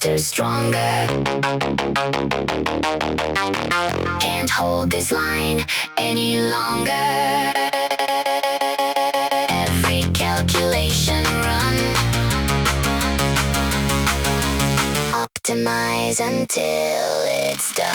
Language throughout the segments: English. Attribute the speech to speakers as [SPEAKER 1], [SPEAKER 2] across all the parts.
[SPEAKER 1] faster, stronger. Can't hold this line any longer. Every calculation run, optimize until it's done.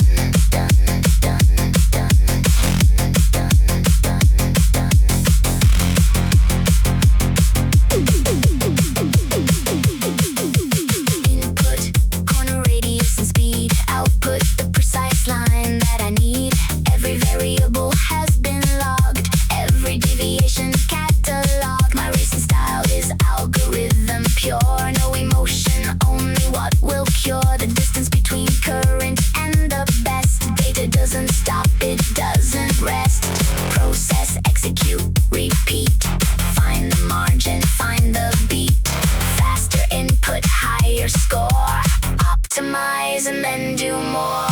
[SPEAKER 1] Optimize and then do more.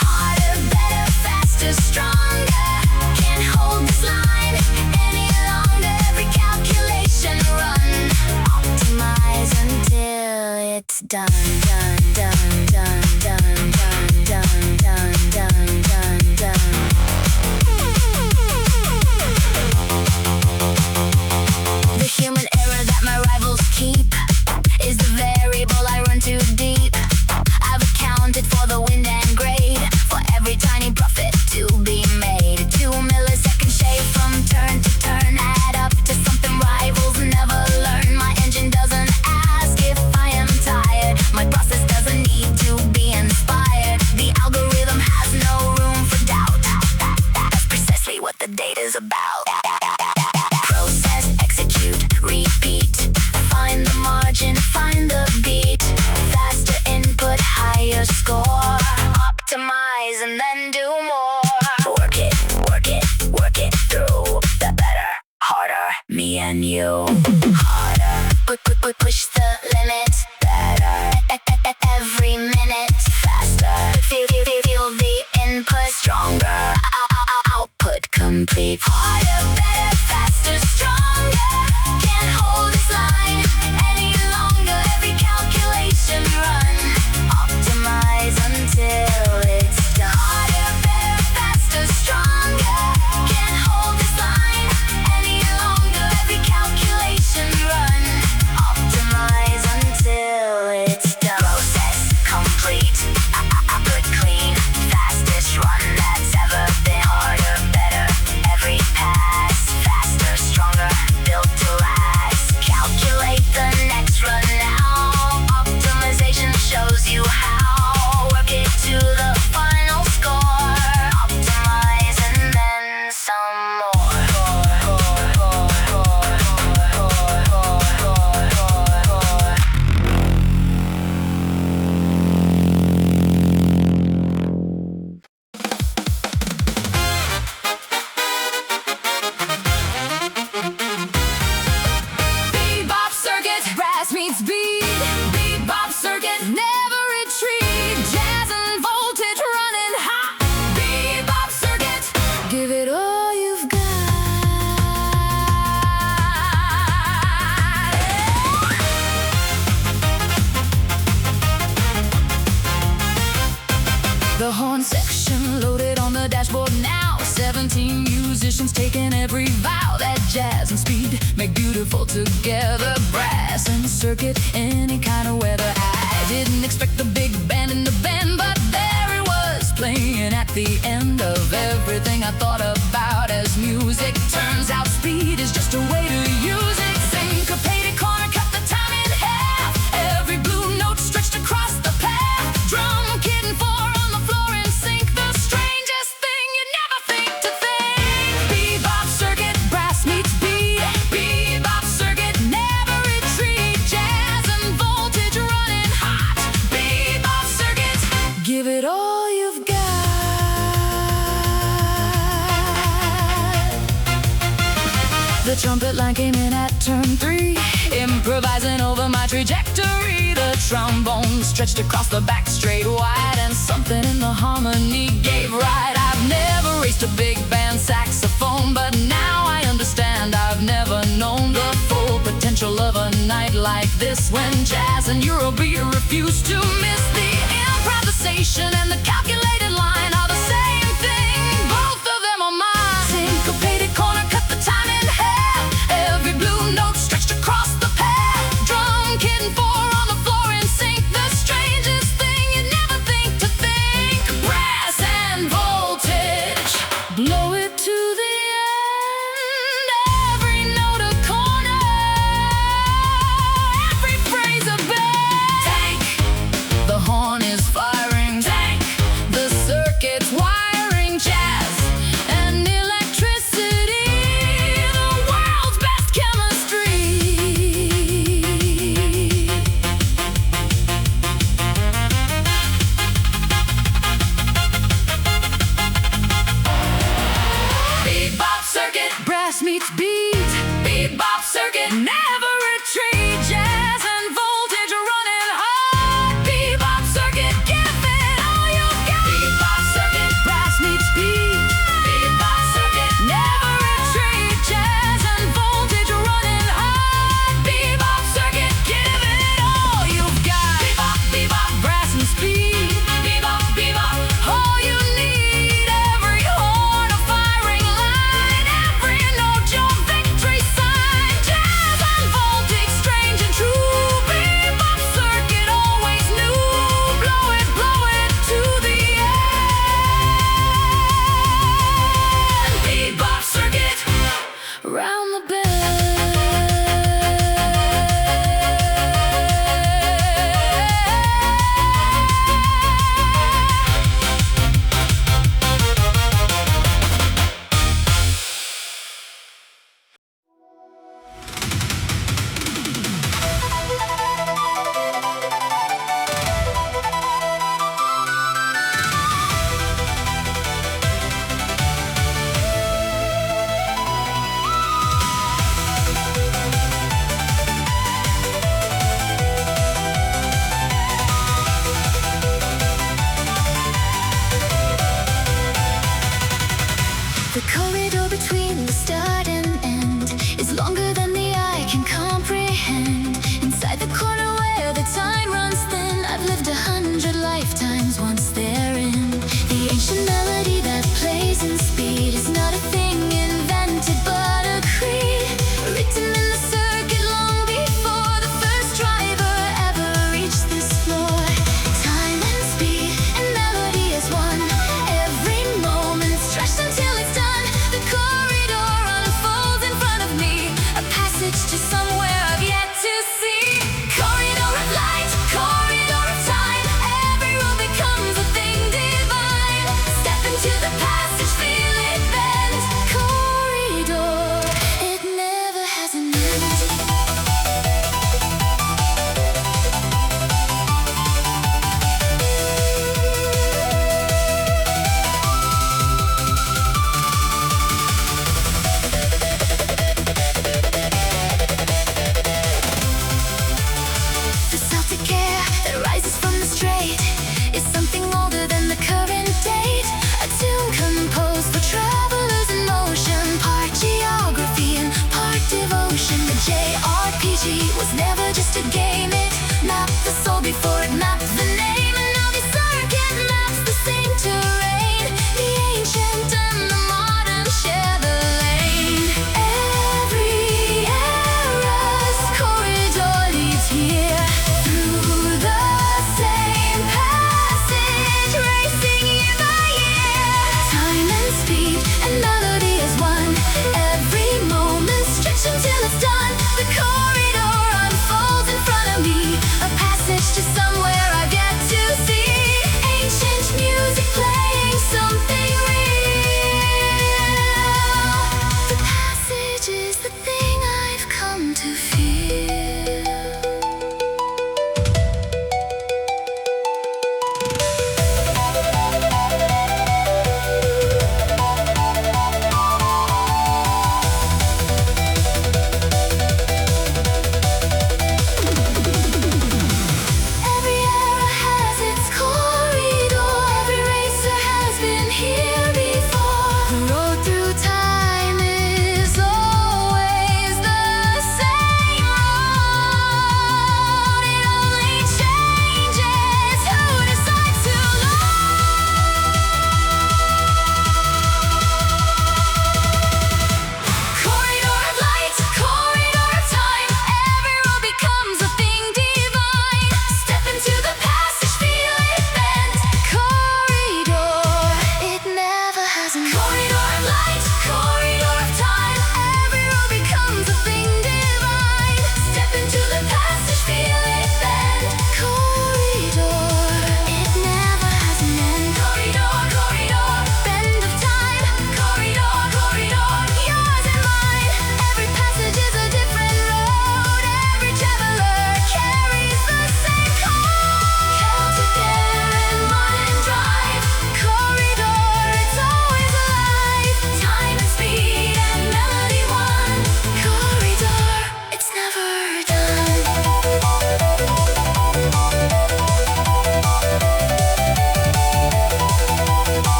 [SPEAKER 1] Harder, better, faster, stronger. Can't hold this line any longer. Every calculation run. Optimize until it's done, done, done, done, done, done, done, done, done, done, done. The human error that my rivals keep is the variable I run too deep. I've accounted for the wind and grade, for every tiny profit to be made. 2 millisecond shave from turn to turn add up to something rivals never learn. My engine doesn't ask if I am tired. My process doesn't need to be inspired. The algorithm has no room for doubt. That's precisely what the data's about. Process, execute, repeat. Find the margin, find the beat. Faster input, higher score. Optimize and then do more. Work it, work it, work it through. The better, harder, me and you. Harder, push the limit. Better, every minute. Faster, feel the input. Stronger, output complete. Harder, better, faster, stronger. Can't hold this line any longer. Every calculation run. Optimize until it's done. Harder, better, faster, stronger. Can't hold this line any longer. Every calculation run. Optimize until it's done. Process complete. Output clean. Fastest run that's ever been. Harder, better, every pass. Faster, stronger, built to last. Calculate the next run now. Optimization shows you how. Work it to the final score. Optimize and then some more.
[SPEAKER 2] Bebop Circuit, brass meets beat. Bebop Circuit, never retreat. Jazz and voltage running hot. Bebop Circuit, give it all you've got. The horn section loaded on the dashboard now. 17 musicians taking every vow. That jazz and speed make beautiful together. Brass and circuit, any kind of weather. I didn't expect the big band in the band, but there it was, playing at the end of everything I thought about as music. Turns out speed is just a way to use it. Syncopated corner, cut the time in half. Every blue note stretched across the path. Drum kit and 4 on the floor in sync. The strangest thing you never think to think. Bebop Circuit, brass meets beat. Bebop Circuit, never retreat. Jazz and voltage running hot. Bebop Circuit, give it all you've got. The trumpet line came in at turn 3, improvising over my trajectory. The trombone stretched across the back straight wide, and something in the harmony gave right. I've never raced a big band saxophone, but now I understand. I've never known the full potential of a night like this. when jazz and Eurobeat refuse to miss. The improvisation and the calculated line are the same thing. Both of them are mine. Syncopated corner, cut the time in half. Every blue note stretched across the path. Drum kit and four on the floor in sync. The strangest thing you'd never think to think. Brass and voltage, blow it to the end. Every note a corner, every phrase a bend. Tank, the horn is firing. Tank, the circuit's wiring. Jazz and electricity, the world's best chemistry. Bebop Circuit, brass meets beat. Bebop Circuit, never retreat. Jazz and voltage are running hard. Bebop Circuit, give it all you got. Bebop Circuit, brass meets beat. Bebop Circuit, never retreat. Jazz and voltage are running hard. Bebop Circuit, give it all you've got. Bebop, bebop, brass and speed. Bebop, bebop, all you need. Every horn a firing line. Every note your victory sign. Jazz and voltage, strange and true. Bebop Circuit, always new. Blow it to the end. Bebop Circuit, round the bend.
[SPEAKER 1] The corridor between the start and end is longer than the eye can comprehend. Inside the corner where the time runs thin, I've lived 100 lifetimes once therein. The ancient melody that plays in speed is not a thing invented but a creed, written in the circuit long before the first driver ever reached this floor. Time and speed and melody is one. Every moment stretched until it's done.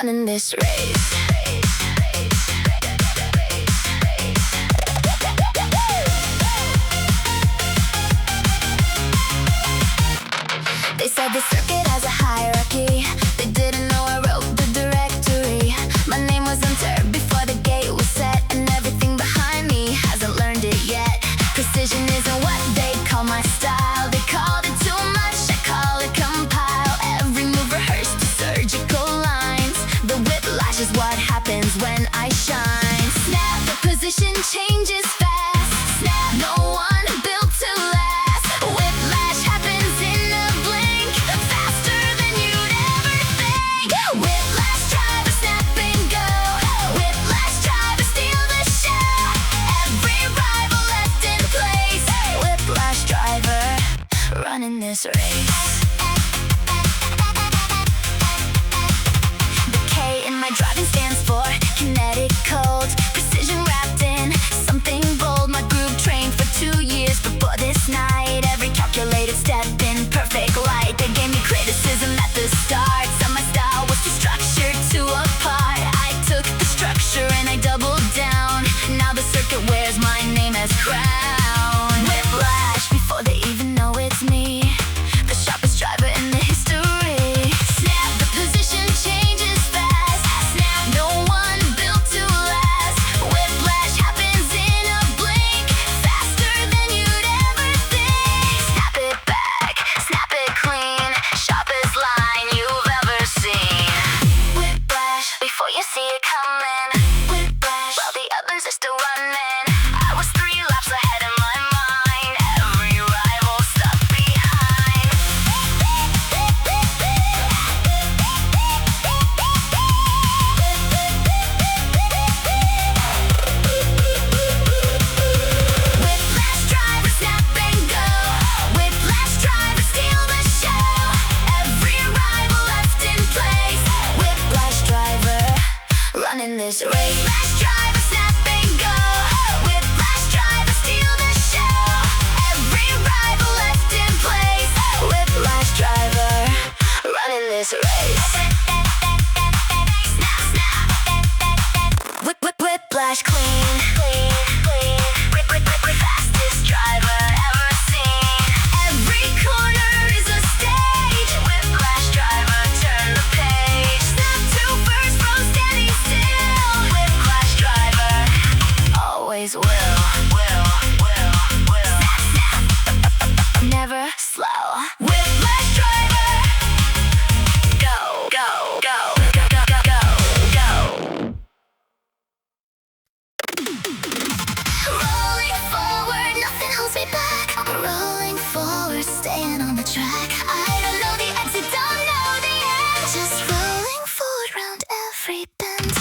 [SPEAKER 1] running this race. They said the circuit has a hierarchy. They didn't know I wrote the directory. My name was entered before the gate was set, and everything behind me hasn't learned it yet. Precision isn't what they call my style. They called it too much, I call it compile. Every move rehearsed to surgical lines. The whiplash is what happens when I shine. Snap, the position changes fast. Snap, no one built to last. Whiplash happens in a blink, faster than you'd ever think. Whiplash driver, snap and go. Whiplash driver, steal the show. Every rival left in place. Whiplash driver, running this race. The K in my driving stands for kinetic cold. Precision wrapped in something bold. My group trained for 2 years before this night. Every calculated step in perfect light. They gave me criticism at the start. Said my style was too structured, too apart. I took the structure and I doubled down. Now the circuit wears my name as crown. Whiplash before they even know it's me. The sharpest driver in the history. Snap, the position changes fast. Snap, no one built to last. Whiplash happens in a blink, faster than you'd ever think. Snap it back, snap it clean. Sharpest line you've ever seen. Whiplash before you see it coming. Whiplash while the others are still running. I was 3 laps ahead in my mind. Every rival stuck behind. Whiplash driver, snap and go. Whiplash driver, steal the show. Every rival left in place. Whiplash driver, running this race. Whiplash driver, snap and go. Whiplash driver, steal the show. Every rival left in place. Whiplash driver, running this race. Snap, snap. Whiplash clean, clean, clean. Fastest driver ever seen. Every corner is a stage. Whiplash driver, turn the page. Snap to first from standing still. Whiplash driver, always will. Snap, snap. Never slow. Whiplash driver, go, go, go, go, go, go, go, go. Rolling forward, nothing holds me back. Rolling forward, staying on the track. I don't know the exit, don't know the end. Just rolling forward round every bend.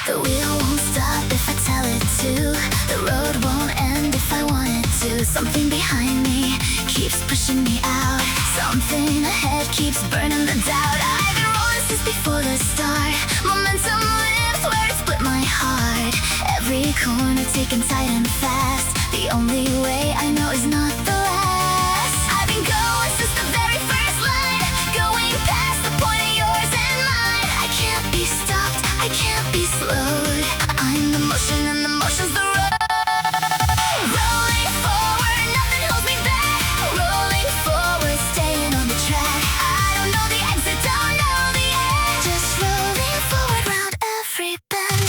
[SPEAKER 1] The wheel won't stop if I tell it to. The road won't end if I want it to. Something behind me keeps pushing me out. Something ahead keeps burning the doubt. I've been rolling since before the start. Momentum lives where it split my heart. Every corner taken tight and fast. The only way I know is not the last. I've been going since the very first line. Going past the point of yours and mine. I can't be stopped, I can't be slowed. I'm the motion and the motion's the road. Rolling forward, nothing holds me back. Rolling forward, staying on the track. I don't know the exit, don't know the end. Just rolling forward round every bend.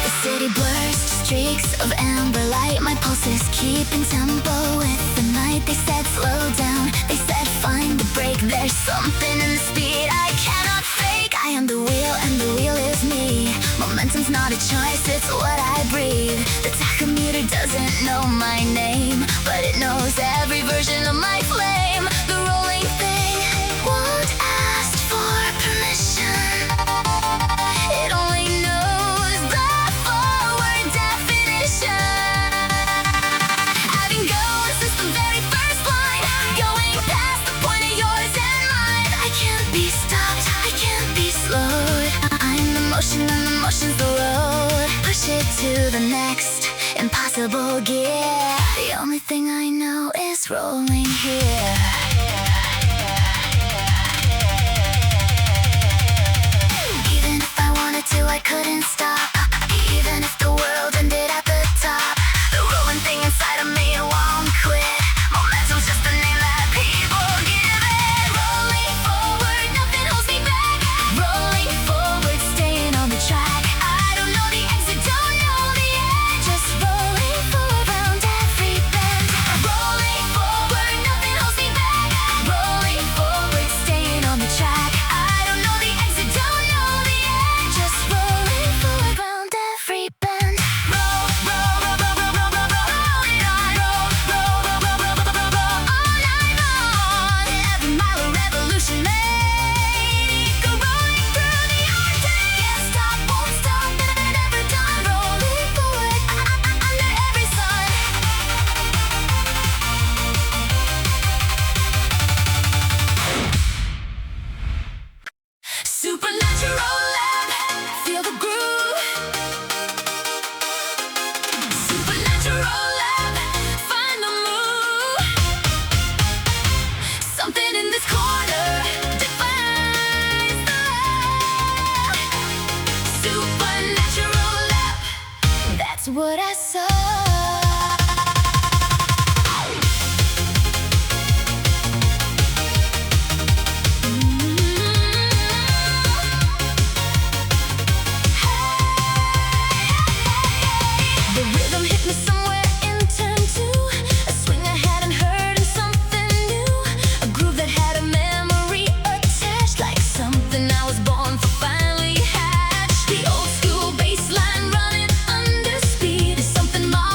[SPEAKER 1] The city blurs to streaks of amber light. My pulses keeping tempo with the night. They said slow down, they said find the break. There's something in the speed I cannot fake. I am the wheel and the wheel is me. Momentum's not a choice, it's what I breathe. The tachometer doesn't know my name, but it knows every version of my flame. The rolling thing won't ask for permission. It only knows the forward definition. I've been going since the very first line. invincible gear. The only thing I know is rolling here. Even if I wanted to, I couldn't stop. Even if the world ended at the top, the rolling thing inside of me won't quit. Momentum's just the name that people give it. Rolling forward, nothing holds me back. Rolling forward, staying on the track. I don't know the exit, don't know the end. Just rolling forward round every bend. Rolling forward, nothing holds me back. Rolling forward, staying on the track. I don't know the exit, don't know the end. Just rolling forward round every bend. Roll, roll, roll, roll, roll, roll, roll, roll, roll it on. Roll, roll, roll, roll, roll, roll, roll, roll, all night long. Every mile a revolution made. Go rolling through the Arctic. Can't stop, won't stop, never done. Rolling forward under every sun. Supernatural lab, feel the groove. Supernatural lab, find the move. Something in this corner defines the lab. Supernatural lab, that's what I saw. The rhythm hit me somewhere in turn two. A swing I hadn't heard and something new. A groove that had a memory attached, like something I was born for finally hatched. The old school bass line running under speed is something modern.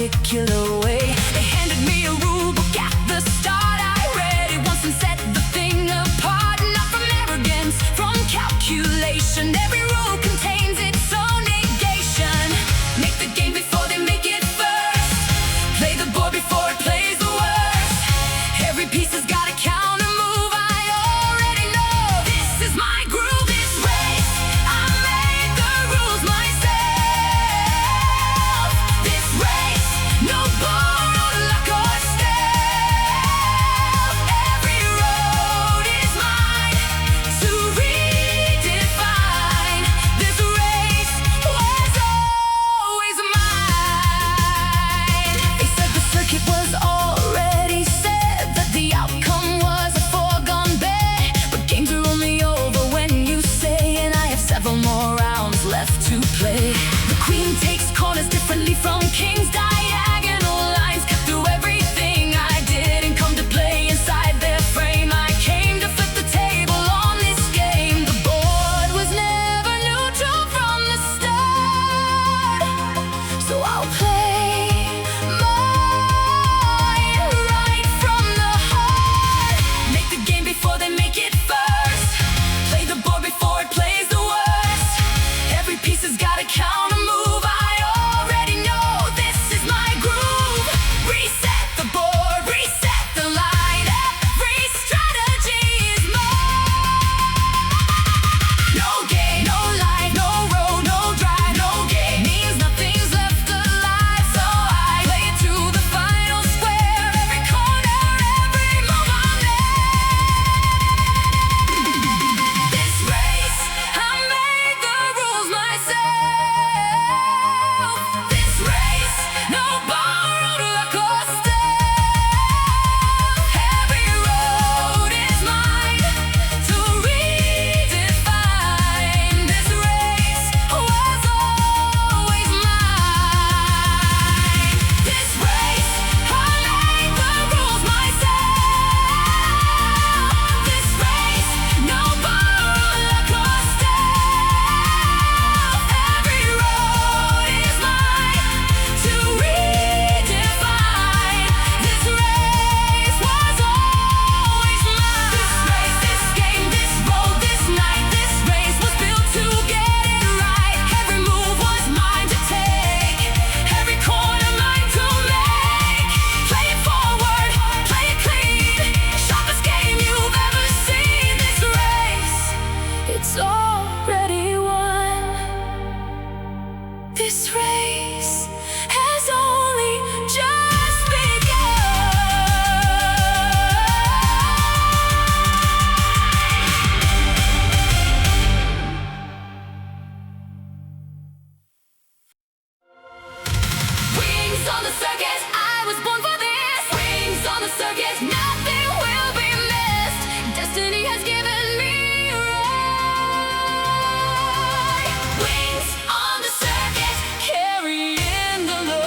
[SPEAKER 2] particular way. They handed me a rule book at the start. I read it once and set the thing apart. Not from arrogance, from calculation. Every rule contains its own negation. Make the game before they make it first. Play the board before it plays the worst. Every piece has got a counter move. I already know this is my groove. This race, I made the rules myself. This race, no borrowed luck or stealth. Every road is mine to redefine. This race was always mine. They said the circuit was already set, that the outcome was a foregone bet. But games are only over when you say, and I have several more rounds left to play. The queen takes corners differently from kings. Diagonal lines cut through everything I did and come to play inside their frame. I came to flip the table on this game. The board was never neutral from the start, so I'll play mine right from the heart. Make the game before they make it first. Play the board before it plays the worst. Every piece has got a counter move. I already know this is my groove. Reset the board, reset the line. Every strategy is mine. No game, no life, no road, no drive. No game means nothing's left alive, so I play it to the final square. Every corner, every move I make. This race, I made the rules myself. This race, no borrowed luck or stealth. Every road is mine to redefine. This race was always mine. This race, I made the rules myself. This race, no borrowed luck or stealth. Every road is mine to redefine. This race was always mine. This race, this game, this road, this night. This race was built to get it right. Every move was mine to take. Every corner mine to make. Play it forward, play it clean. Sharpest game you've ever seen. This race, it's already won. This race has only just begun. Wings on the circuit, I was born for this. Wings on the circuit, nothing will be missed. Destiny has given me a ride. Wings on the circuit, carrying the load.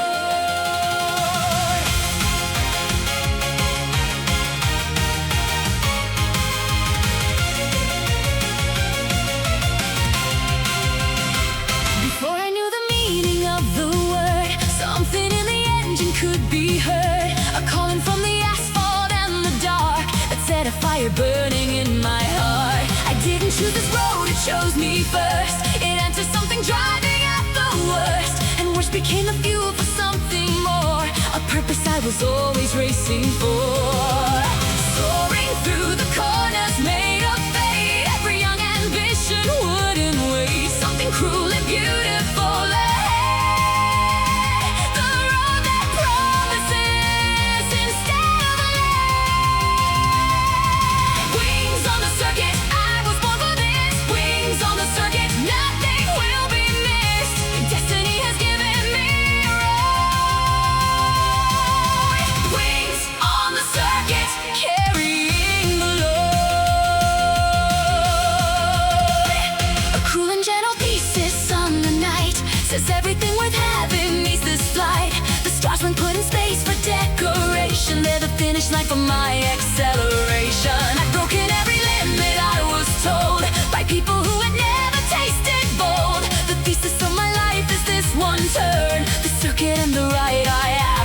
[SPEAKER 2] Before I knew the meaning of the word, something in the engine could be heard. A calling from the asphalt and the dark that set a fire burning in my heart. I didn't choose this road, it chose me first. It entered something driving at the worst, and worst became the fuel for something more. A purpose I was always racing for. Soaring through the corners made of fate. Every young ambition wouldn't wait. Something cruel and beautiful ahead. The road that promises instead of land. Wings on the circuit, I was born for this. Wings on the circuit, nothing will be missed. Destiny has given me a ride. Wings on the circuit, carrying the load. A cruel and gentle thesis on the night says everything worth having needs this flight. The stars when put in space for decoration, they're the finish line for my acceleration. I've broken every limit I was told by people who had never tasted bold. The thesis of my life is this one turn, the circuit and the ride I am.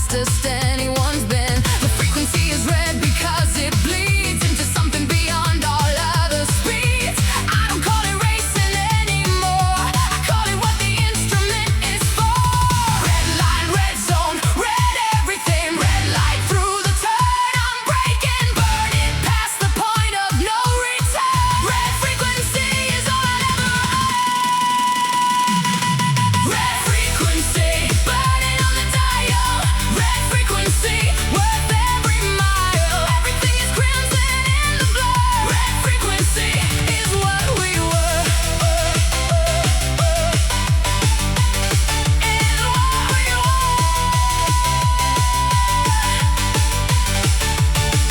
[SPEAKER 2] fastest anyone's been. The frequency is red because it bleeds into something beyond all other speeds. I don't call it racing anymore, I call it what the instrument is for. Red line, red zone, red everything. Red light through the turn, I'm breaking. Burn it past the point of no return. Red frequency is all I'll ever own. Red frequency, burning on the dial. Red frequency, worth every mile. Everything is crimson in the blood. Red frequency is what we were. Is what we were.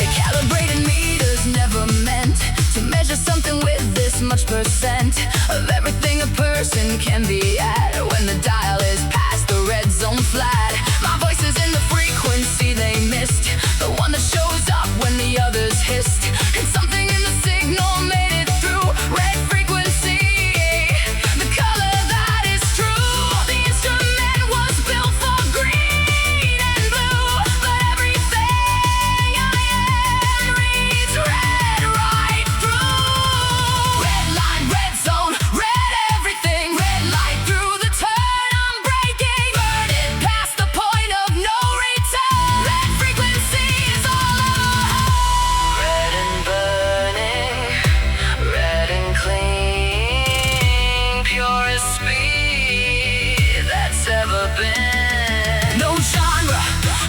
[SPEAKER 2] The calibrated meters never meant to measure something with this much percent of everything a person can be at. When the dial is past the red zone flat, my voice is in the frequency they missed, the one that shows up when the others hissed. And something in the signal made it through. Red frequency, the color that is true. The instrument was built for green and blue, but everything I am reads red right through. Red line, red zone, red everything. Red light through the turn, I'm breaking. Burn it past the point of no return. Red frequency is all I own. Red and burning, red and clean, purest speed that's ever been. No genre,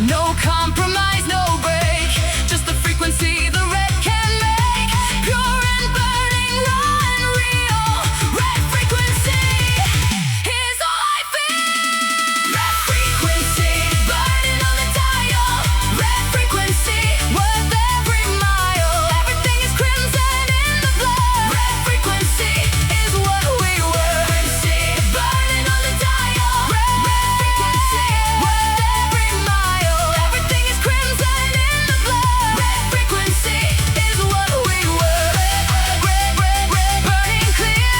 [SPEAKER 2] no compromise, no break, just the frequency the red can make. Pure and burning, raw and real. Red frequency is all I feel. Red frequency, burning on the dial. Red frequency, worth every mile. Everything is crimson in the blood. Red frequency is what we were. Frequency, burning on the dial. Red frequency, worth every mile. Everything is crimson in the blood. Red frequency is what we were. Red, burning clear.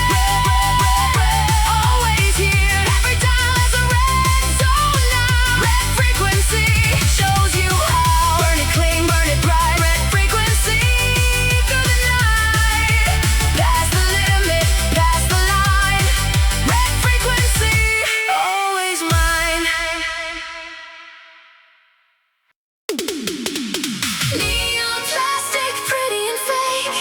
[SPEAKER 2] Always here. Every dial has a red zone now. Red frequency shows you how. Burn it clean, burn it bright. Red frequency through the night. Past the limit, past the line. Red frequency, always mine. Neon plastic, pretty and fake.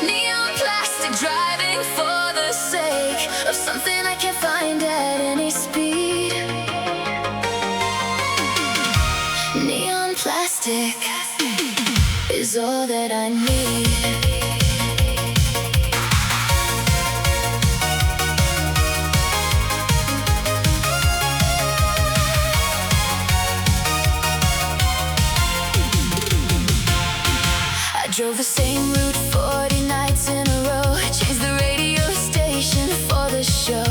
[SPEAKER 2] Neon plastic, driving for the sake of something I can't find at any speed. Neon plastic is all that I need. I drove the same route 40 nights in a row. Changed the radio station for the show.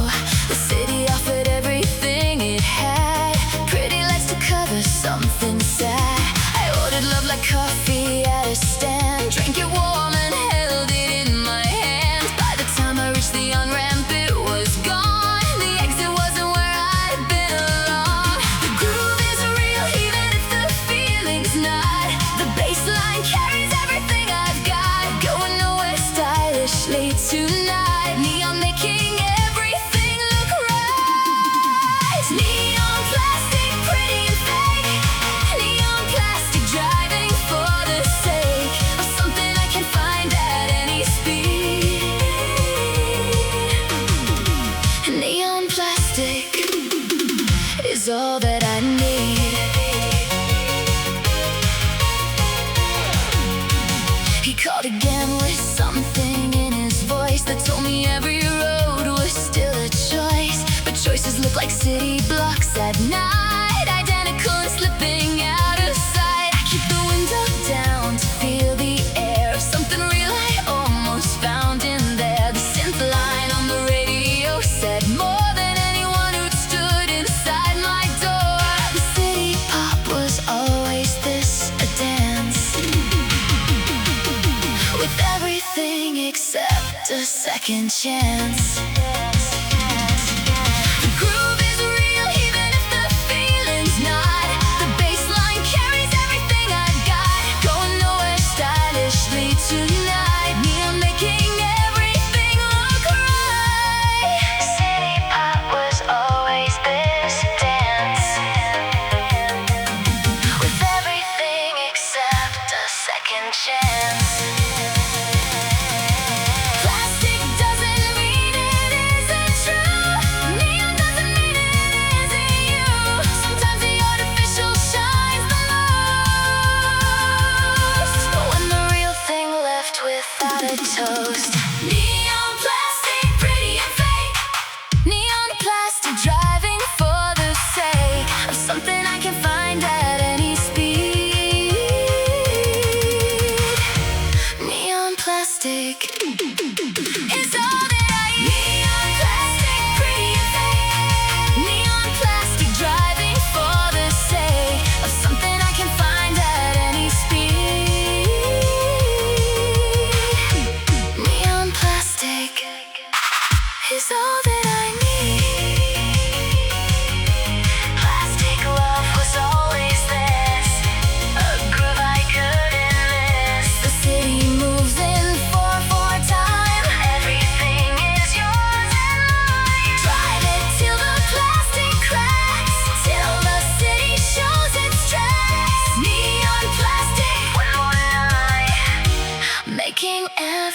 [SPEAKER 2] The city offered everything it had. Pretty lights to cover something sad. I ordered love like coffee at a stand. Drank it warm and held it in my hand. By the time I reached the on-ramp, it was gone. The exit wasn't where I'd been along. The groove is real even if the feeling's not. The bassline carries everything I've got. Going nowhere stylishly tonight. Neon making everything look right. Neon plastic, pretty and fake. Neon plastic, driving for the sake of something I can find at any speed. Neon plastic is all that I need. He called again with something in his voice that told me every road was still a choice. But choices look like city blocks at night, identical and slipping out of sight. I keep the window down to feel the air of something real I almost found in there. The synth line on the radio said more than anyone who'd stood inside my door. The city pop was always this, a dance with everything except a second chance. The groove is real even if the feeling's not. The bassline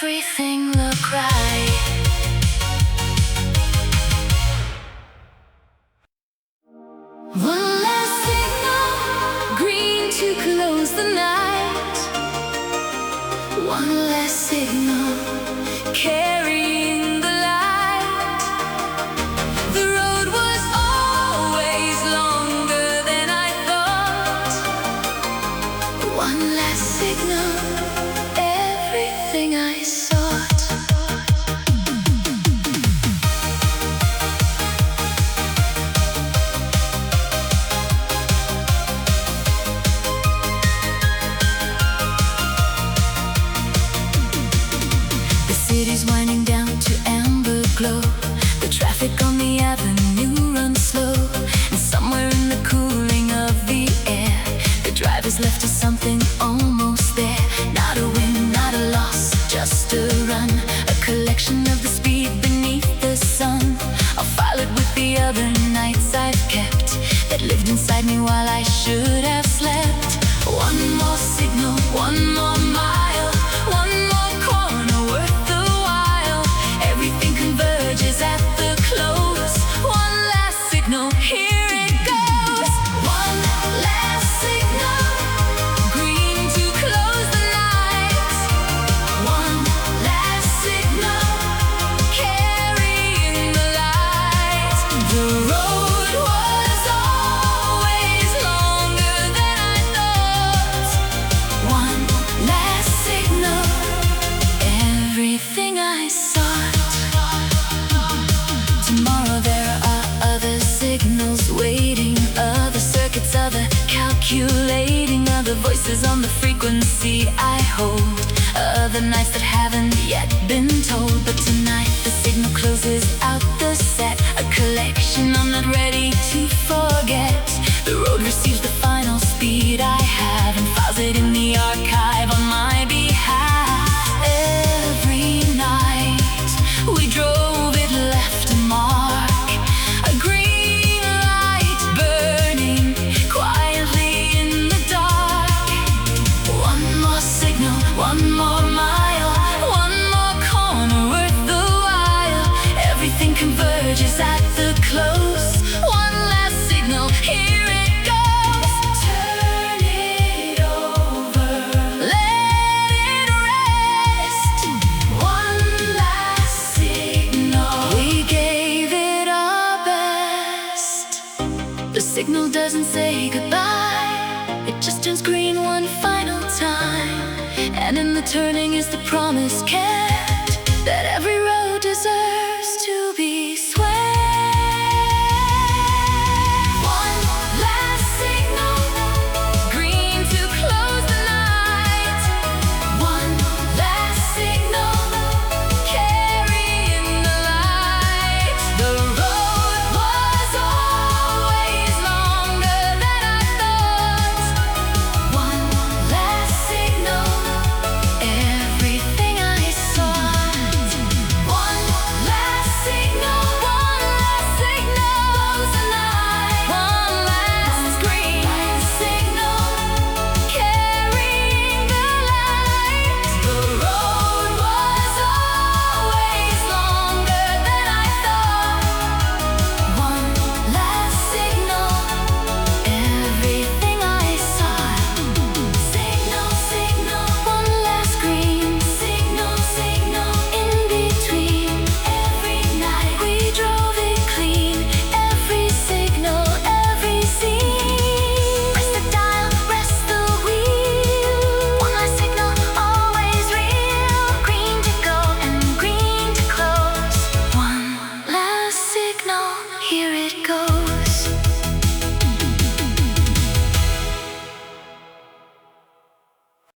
[SPEAKER 1] everything look right.
[SPEAKER 2] One last signal, green to close the night. One last signal, carrying the light. The road was always longer than I thought. One last signal, everything I sought. City's winding down to amber glow. The traffic on the avenue runs slow, and somewhere in the cooling of the air, the driver's left us something almost there. Not a win, not a loss, just a run, a collection of the speed beneath the sun. I'll file it with the other nights I've kept, that lived inside me while I should have slept. One more signal, one more mile, one more corner worth the while. Everything converges at the close. One last signal, here it goes. One last signal, green to close the night. One last signal, carrying the light. The road was always longer than I thought. One last signal, everything I sought. Tomorrow there are other signals waiting, other circuits, other calculating, other voices on the frequency I hold, other nights that haven't yet been told. But tonight the signal closes out the set, a collection I'm not ready to forget. The road receives the final speed I have and files it in the archive on my behalf. Every night we drove, it left a mark, a green light burning quietly in the dark. One more signal, one more mile, one more corner worth the while. Everything converges at the close. One last signal, here it goes. Turn it over, let it rest. One last signal, we gave it our best. The signal doesn't say goodbye, it just turns green one final time. And in the turning is the promise kept, that every road deserves